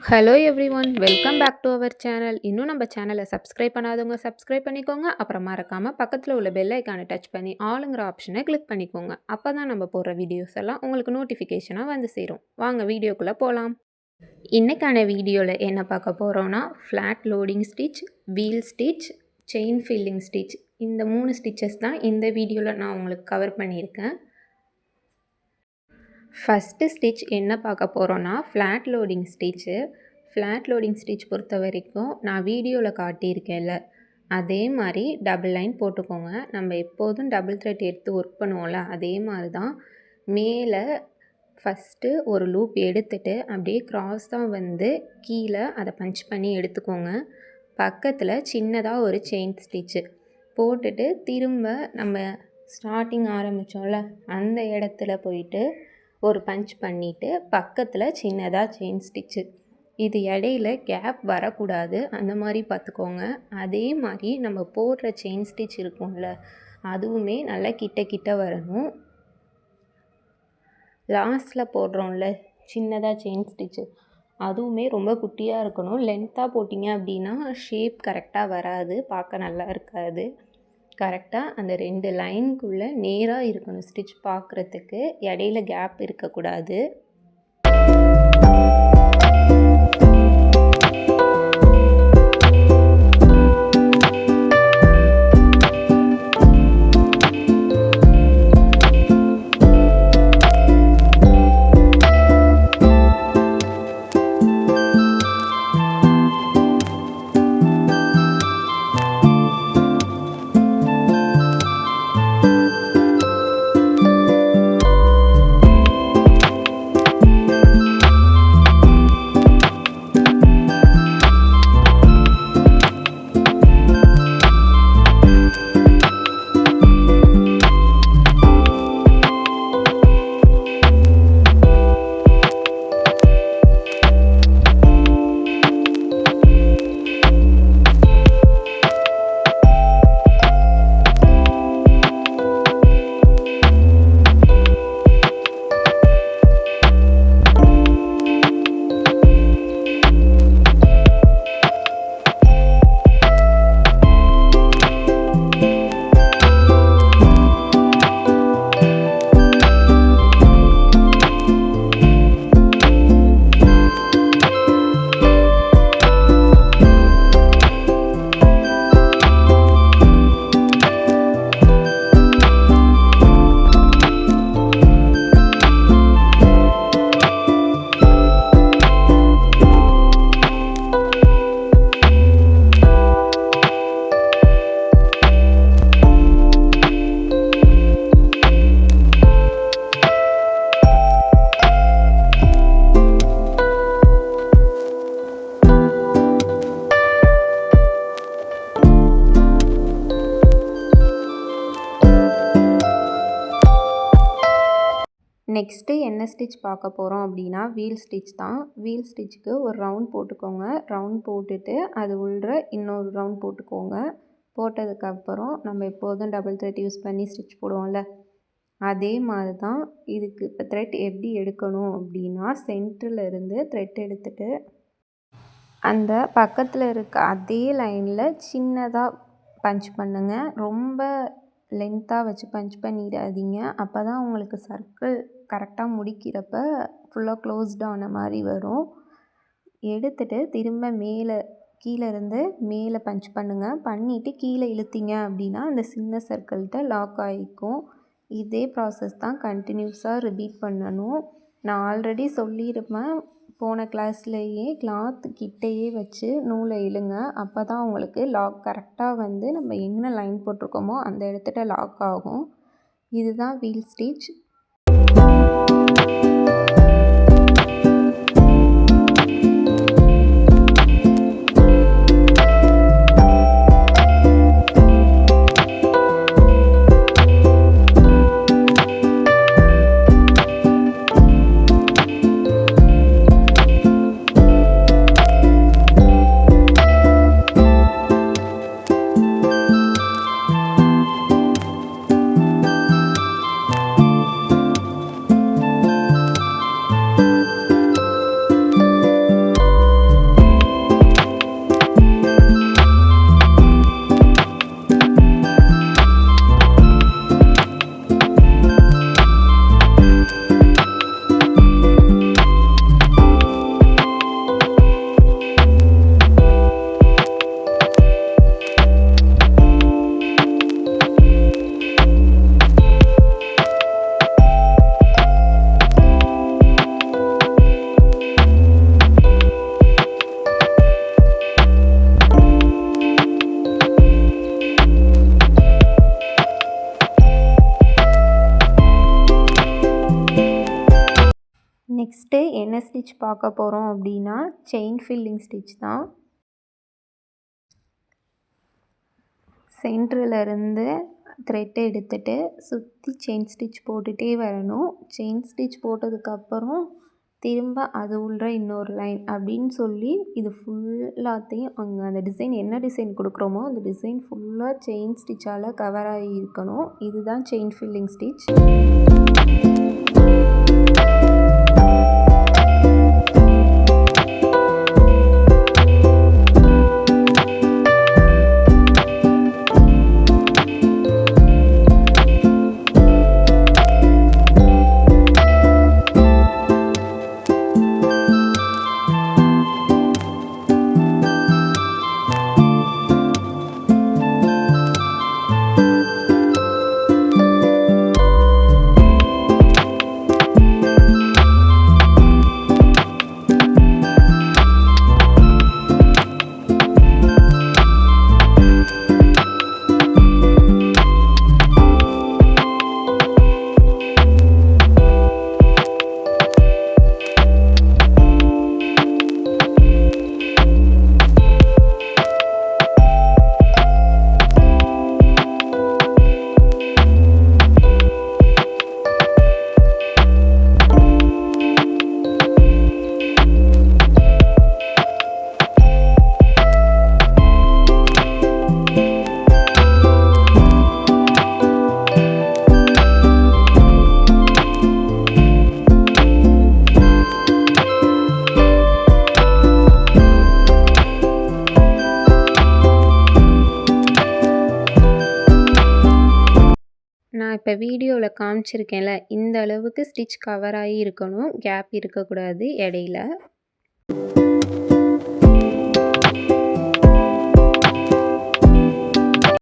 Hello everyone welcome back to our channel. இன்னும் நம்ம சேனலை சப்ஸ்கிரைப் பண்ணாதவங்க சப்ஸ்கிரைப் பண்ணிக்கோங்க. அப்புறம் மறக்காமல் பக்கத்தில் உள்ள பெல் ஐக்கானை டச் பண்ணி ஆளுங்கிற ஆப்ஷனை கிளிக் பண்ணிக்கோங்க. அப்போ தான் நம்ம போடுற வீடியோஸ் எல்லாம் உங்களுக்கு நோட்டிஃபிகேஷனாக வந்து சேரும். வாங்க வீடியோக்குள்ளே போகலாம். இன்றைக்கான வீடியோவில் என்ன பார்க்க போகிறோன்னா flat loading stitch, wheel stitch, chain filling stitch, இந்த 3 ஸ்டிச்சஸ் தான் இந்த வீடியோவில் நான் உங்களுக்கு கவர் பண்ணியிருக்கேன். ஃபஸ்ட்டு ஸ்டிச் என்ன பார்க்க போகிறோன்னா flat loading stitch. Flat loading stitch பொறுத்த வரைக்கும் நான் வீடியோவில் காட்டியிருக்கேன்ல, அதே மாதிரி டபுள் லைன் போட்டுக்கோங்க. நம்ம எப்போதும் டபுள் த்ரெட் எடுத்து ஒர்க் பண்ணுவோம்ல, அதே மாதிரி தான். மேலே ஃபஸ்ட்டு ஒரு லூப் எடுத்துகிட்டு அப்படியே க்ராஸாக வந்து கீழே அதை பஞ்ச் பண்ணி எடுத்துக்கோங்க. பக்கத்தில் சின்னதாக ஒரு செயின் ஸ்டிச்சு போட்டுட்டு திரும்ப நம்ம ஸ்டார்டிங் ஆரம்பித்தோம்ல அந்த இடத்துல போயிட்டு ஒரு பஞ்ச் பண்ணிவிட்டு பக்கத்தில் சின்னதாக செயின் ஸ்டிச்சு. இது இடையில கேப் வரக்கூடாது, அந்த மாதிரி பார்த்துக்கோங்க. அதே மாதிரி நம்ம போடுற செயின் ஸ்டிச் இருக்கும்ல, அதுவுமே நல்லா கிட்ட கிட்ட வரணும். லாஸ்ட்டில் போடுறோம்ல சின்னதாக செயின் ஸ்டிச்சு, அதுவுமே ரொம்ப குட்டியாக இருக்கணும். லென்த்தாக போட்டிங்க அப்படின்னா ஷேப் கரெக்டாக வராது, பார்க்க நல்லா இருக்காது. கரெக்டாக அந்த 2 லைனுக்குள்ளே நேராக இருக்கணும் ஸ்டிச் பார்க்குறதுக்கு, இடையில கேப் இருக்கக்கூடாது. நெக்ஸ்ட்டு என்ன ஸ்டிச் பார்க்க போகிறோம் அப்படின்னா வீல் ஸ்டிச் தான். வீல் ஸ்டிச்சுக்கு ஒரு ரவுண்ட் போட்டுக்கோங்க. ரவுண்ட் போட்டுட்டு அது உள்ள இன்னொரு ரவுண்ட் போட்டுக்கோங்க. போட்டதுக்கப்புறம் நம்ம எப்போதும் டபுள் த்ரெட் யூஸ் பண்ணி ஸ்டிச் போடுவோம்ல, அதே மாதிரி தான் இதுக்கு. இப்போ த்ரெட் எப்படி எடுக்கணும் அப்படின்னா, சென்டரில் இருந்து த்ரெட் எடுத்துகிட்டு அந்த பக்கத்தில் இருக்க அதே லைனில் சின்னதாக பஞ்ச் பண்ணுங்கள். ரொம்ப லென்த்தாக வச்சு பஞ்ச் பண்ணிடாதீங்க, அப்போ தான் உங்களுக்கு சர்க்கிள் கரெக்டாக முடிக்கிறப்ப ஃபுல்லாக க்ளோஸ்டான மாதிரி வரும். எடுத்துகிட்டு திரும்ப கீழே இருந்து மேலே பஞ்ச் பண்ணுங்கள். பண்ணிவிட்டு கீழே இழுத்தீங்க அப்படின்னா அந்த சின்ன சர்க்கிள்கிட்ட லாக் ஆகிக்கும். இதே ப்ராசஸ் தான் கண்டினியூஸாக ரிப்பீட் பண்ணணும். நான் ஆல்ரெடி சொல்லியிருப்பேன், போன கிளாஸ்லேயே கிளாத் கிட்டேயே வச்சு நூலை இழுங்க, அப்போ தான் உங்களுக்கு லாக் கரெக்டாக வந்து நம்ம என்ன லைன் போட்டிருக்கோமோ அந்த இடத்துல லாக் ஆகும். இதுதான் வீல் ஸ்டிச். நெக்ஸ்ட்டு என்ன ஸ்டிச் பார்க்க போகிறோம் அப்படின்னா செயின் ஃபில்லிங் ஸ்டிச் தான். சென்டர்லேருந்து த்ரெட் எடுத்துகிட்டு சுற்றி செயின் ஸ்டிச் போட்டுகிட்டே வரணும். செயின் ஸ்டிச் போட்டதுக்கப்புறம் திரும்ப அது உள்ள இன்னொரு லைன் அப்படின்னு சொல்லி இது ஃபுல்லாத்தையும் அங்கே அந்த டிசைன் என்ன டிசைன் கொடுக்குறோமோ அந்த டிசைன் ஃபுல்லாக செயின் ஸ்டிச்சால் கவர் ஆகி இருக்கணும். இதுதான் செயின் ஃபில்லிங் ஸ்டிச். நான் இப்போ வீடியோவில் காமிச்சிருக்கேன்ல, இந்த அளவுக்கு ஸ்டிச் கவர் ஆகி இருக்கணும், கேப் இருக்கக்கூடாது இடையில.